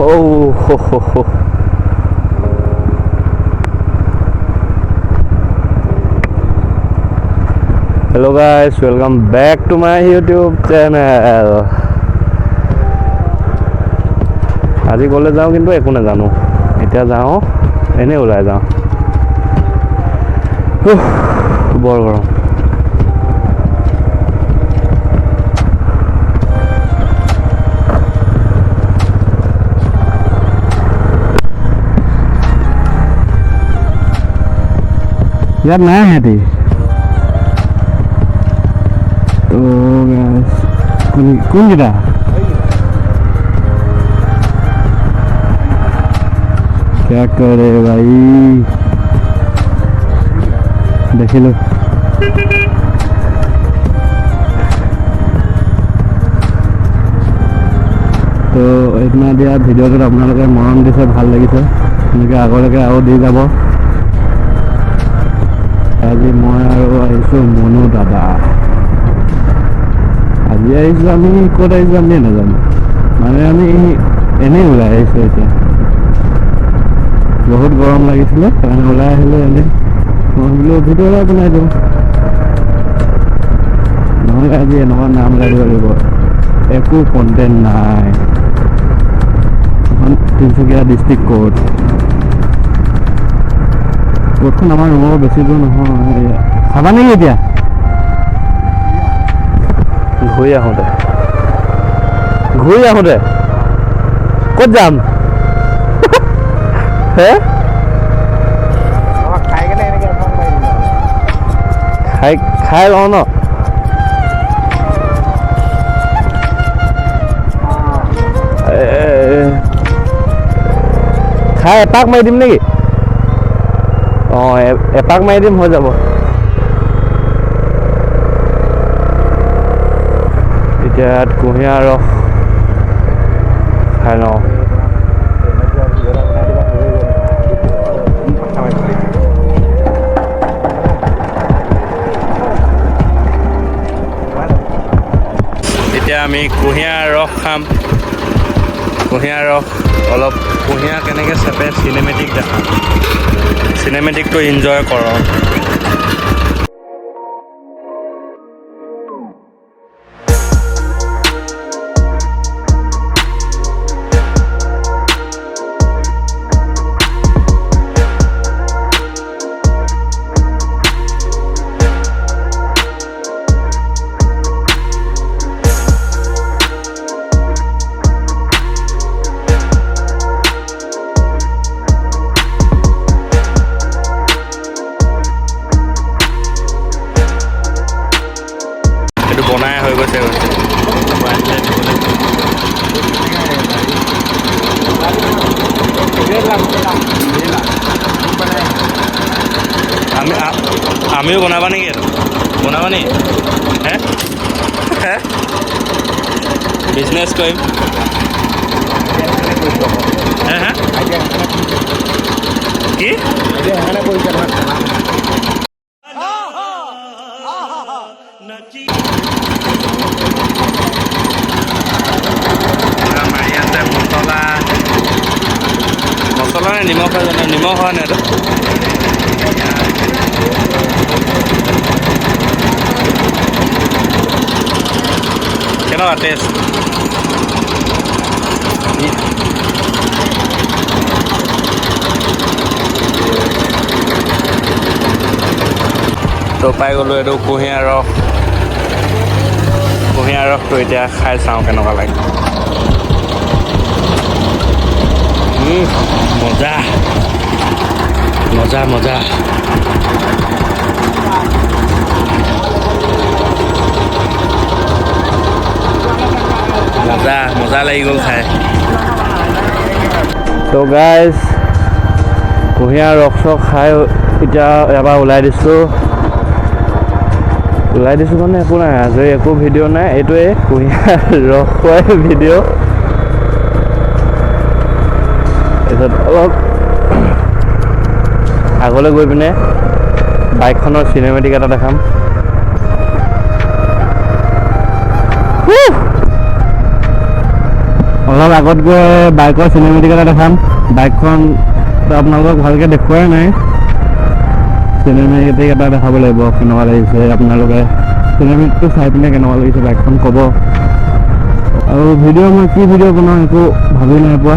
Oh, ho, ho, ho. Hello guys, welcome back to my YouTube channel. আজি কলে যাওঁ কিন্তু একো নাজানো এতিয়া যাওঁ এনে ওলাই যাওঁ বৰ গৰম यार नया है थे तो कौन गिरा क्या करे भाई देख लो तो इतना दिया भिडिओ अपना मरम दिसे ভাল লাগিছে এনেকৈ আগলৈকে আৰু দি যাব আজি মই আৰু আহিছোঁ মনু দাদা আজি আহিছোঁ আমি ক'ত আহিছোঁ আমি নাজানো মানে আমি এনেই ওলাই আহিছোঁ এতিয়া বহুত গৰম লাগিছিলে সেইকাৰণে ওলাই আহিলোঁ এনেই মই বোলো ভিডিঅ' এটা বনাই দিওঁ নহ'লে আজি এনেকুৱা নাম লাগিব লাগিব একো কণ্টেণ্ট নাই এখন তিনিচুকীয়া ডিষ্ট্ৰিক্ট কোৰ্ট কোৰ্টখন আমাৰ ৰুমৰ বেছি দূৰ নহয় চাবা নেকি এতিয়া ঘূৰি আহোঁতে ক'ত যাম হে খাই লওঁ ন খাই এপাক মাৰি দিম নেকি অঁ এপাক মাৰি দিম হৈ যাব এতিয়া কুঁহিয়াৰ ৰস খাই লওঁ এতিয়া আমি কুঁহিয়াৰ ৰস খাম কুঁহিয়াৰ ৰস অলপ কুঁহিয়াৰ কেনেকৈ চেপে চিনেমেটিক দেখাম চিনেমেটিকটো এনজয় কৰক বনাই হৈ গৈছে আমিও বনাবা নেকি বনাবা নি হে বিজনেছ কৰিম হে হে কি মছলা নে নিমখ হয় জানো নিমখ হয় নাই এইটো কেনেকুৱা টেষ্ট তো পাই গ'লোঁ এইটো কুঁহিয়াৰ ৰসটো এতিয়া খাই চাওঁ কেনেকুৱা লাগে মজা মজা মজা মজা মজা লাগি গ'ল খাই তো গাইজ কুঁহিয়াৰ ৰস খাই এতিয়া এবাৰ ওলাই দিছোঁ মানে একো নাই আজৰি একো ভিডিঅ' নাই এইটোৱে কুঁহিয়াৰ ৰস খোৱাই ভিডিঅ' তাৰপিছত অলপ আগলৈ গৈ পিনে বাইকখনৰ চিনেমেটিক এটা দেখাম অলপ আগত গৈ বাইকৰ চিনেমেটিক এটা দেখাম। বাইকখন আপোনালোকক ভালকৈ দেখুৱাই নাই, চিনেমেটিক এটা দেখাব লাগিব কেনেকুৱা লাগিছে। আপোনালোকে চিনেমেটিকটো চাই পিনে কেনেকুৱা লাগিছে বাইকখন ক'ব। আৰু ভিডিঅ' মই কি ভিডিঅ' বনাওঁ একো ভাবি নাই পোৱা।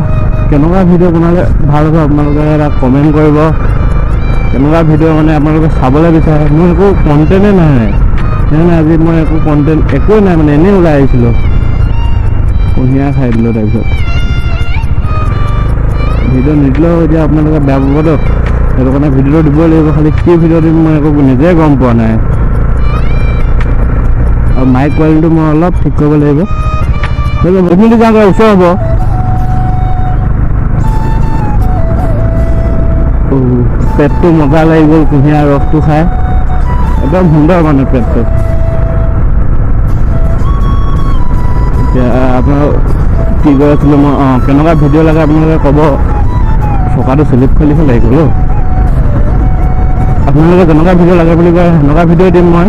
কেনেকুৱা ভিডিঅ' বনালে ভাল হ'ব আপোনালোকে এটা কমেণ্ট কৰিব। কেনেকুৱা ভিডিঅ' মানে আপোনালোকে চাবলৈ বিচাৰে। মোৰ একো কণ্টেণ্টেই নাই, সেইকাৰণে আজি মই একো কণ্টেণ্ট একোৱেই নাই, মানে এনেই ওলাই আহিছিলোঁ, কুঁহিয়াৰ খাই দিলোঁ। তাৰপিছত ভিডিঅ' নিদিলেও এতিয়া আপোনালোকে বেয়া পাবতো, সেইটো কাৰণে ভিডিঅ'টো দিবই লাগিব। খালি কি ভিডিঅ' দিম মই একো নিজে গম পোৱা নাই। আৰু মাইক কোৱালিটিটো মই অলপ ঠিক কৰিব লাগিব। আপুনি যাওঁগৈ, ওচৰ হ'ব। পেটটো মজা লাগি গ'ল কুঁহিয়াৰ ৰসটো খাই, একদম সুন্দৰ মানে পেটটো। এতিয়া আপোনাৰ কি কৈ আছিলোঁ মই, কেনেকুৱা ভিডিঅ' লাগে আপোনালোকে ক'ব। চকাটো স্লিপ খালিহে লাগি গ'ল। আপোনালোকে যেনেকুৱা ভিডিঅ' লাগে বুলি কয় সেনেকুৱা ভিডিঅ' দিম মই।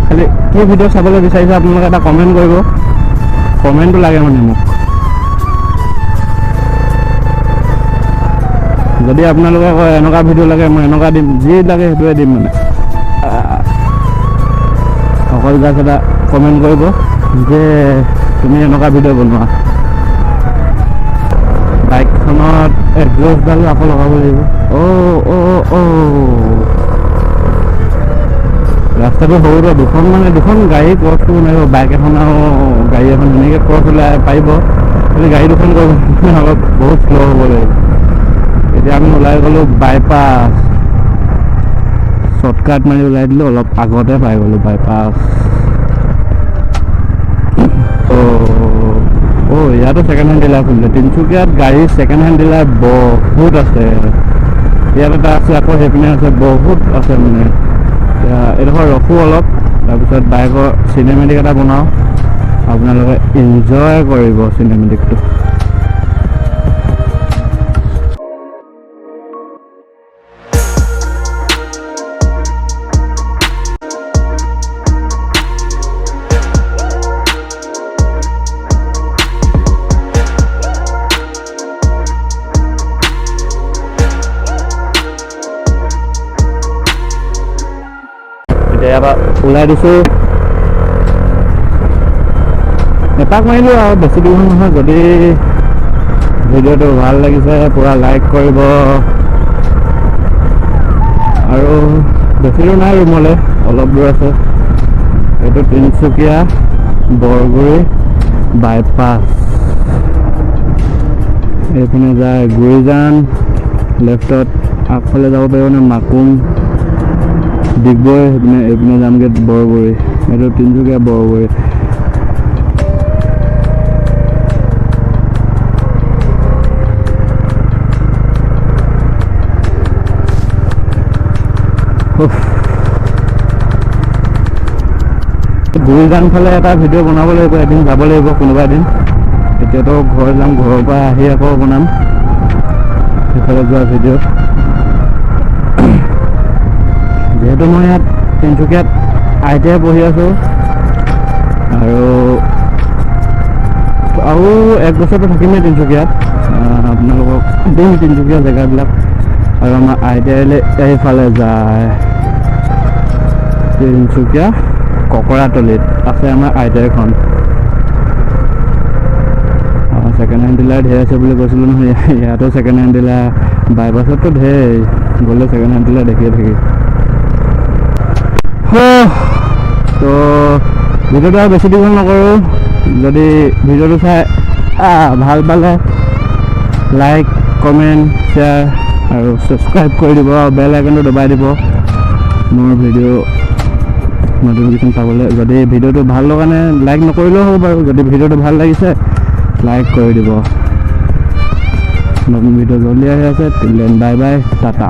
খালি কি ভিডিঅ' চাবলৈ বিচাৰিছে আপোনালোকে এটা কমেণ্ট কৰিব। কমেণ্টটো লাগে মানে মোক। যদি আপোনালোকে কয় এনেকুৱা ভিডিঅ' লাগে মই এনেকুৱা দিম, যি লাগে সেইটোৱে দিম মানে। অকল জাষ্ট এটা কমেণ্ট কৰিব যে তুমি এনেকুৱা ভিডিঅ' বনোৱা। বাইকখনত এক্সজষ্টডাল আকৌ লগাব লাগিব। ৰাস্তাটো সৰুতে দুখন গাড়ী ক্ৰছ কৰিব নোৱাৰিব। বাইক এখন আৰু গাড়ী এখন ধুনীয়াকৈ ক্ৰছ ওলাই পাৰিব, কিন্তু গাড়ী দুখন কৰিব অলপ বহুত শ্ল' হ'ব লাগিব। এতিয়া আমি ওলাই গ'লোঁ বাইপাছ, শ্বৰ্টকাট মাৰি ওলাই দিলোঁ, অলপ আগতে পাই গ'লোঁ বাইপাছ। ইয়াতো ছেকেণ্ড হেণ্ড ডিলাৰ খুলিলে। তিনিচুকীয়াত গাড়ীৰ ছেকেণ্ড হেণ্ড ডিলাৰ বহুত আছে। ইয়াত এটা আছে, আকৌ সেইপিনে আছে, বহুত আছে মানে। এতিয়া এইডোখৰ ৰখোঁ অলপ, তাৰপিছত বাইকৰ চিনেমেটিক এটা বনাওঁ, আপোনালোকে এনজয় কৰিব চিনেমেটিকটো। ইয়াৰ পৰা ওলাই দিছোঁ, এপাক মাৰিলোঁ আৰু বেছি দূৰ নহয়। যদি ভিডিঅ'টো ভাল লাগিছে পূৰা লাইক কৰিব। আৰু বেছি দূৰ নাই, ৰুমলৈ অলপ দূৰ আছে। এইটো তিনিচুকীয়া বৰগুৰি বাইপাছ। এইপিনে যায় গুৰিজান, লেফ্টত আগফালে যাব পাৰিব নে মাকুম, ডিগবৈ, সেইপিনে এইপিনে যামগৈ বৰগুৰি। এইটো তিনিচুকীয়া বৰগুৰি। গুৰিজান ফালে এটা ভিডিঅ' বনাব লাগিব, এদিন যাব লাগিব কোনোবা এদিন। এতিয়াতো ঘৰ যাম, ঘৰৰ পৰা আহি আকৌ বনাম সেইফালে যোৱা ভিডিঅ'। যিহেতু মই ইয়াত তিনিচুকীয়াত ITI পঢ়ি আছোঁ, আৰু এক বছৰটো থাকিমেই তিনিচুকীয়াত। আপোনালোকক দিম তিনিচুকীয়া জেগাবিলাক। আৰু আমাৰ ITI এইফালে যায়, তিনিচুকীয়া ককৰাতলিত আছে আমাৰ ITI খন। ছেকেণ্ড হেণ্ড ডিলাৰ ঢেৰ আছে বুলি কৈছিলোঁ নহয়, ইয়াতো ছেকেণ্ড হেণ্ড ডিলাৰ, বাইপাছততো ঢেৰ, গ'লে ছেকেণ্ড হেণ্ড ডিলাৰ দেখিয়ে থাকি। তো ভিডিঅ'টো আৰু বেছি দীঘল নকৰোঁ। যদি ভিডিঅ'টো চাই ভাল পালে লাইক, কমেণ্ট, শ্বেয়াৰ আৰু ছাবস্ক্ৰাইব কৰি দিব, আৰু বেল আইকনটো দবাই দিব মোৰ ভিডিঅ' নটিফিকেশ্যন পাবলৈ। যদি ভিডিঅ'টো ভাল লগা নাই লাইক নকৰিলেও হ'ব বাৰু, যদি ভিডিঅ'টো ভাল লাগিছে লাইক কৰি দিব। নতুন ভিডিঅ' জলদি আহি আছে। Till then bye bye, Tata.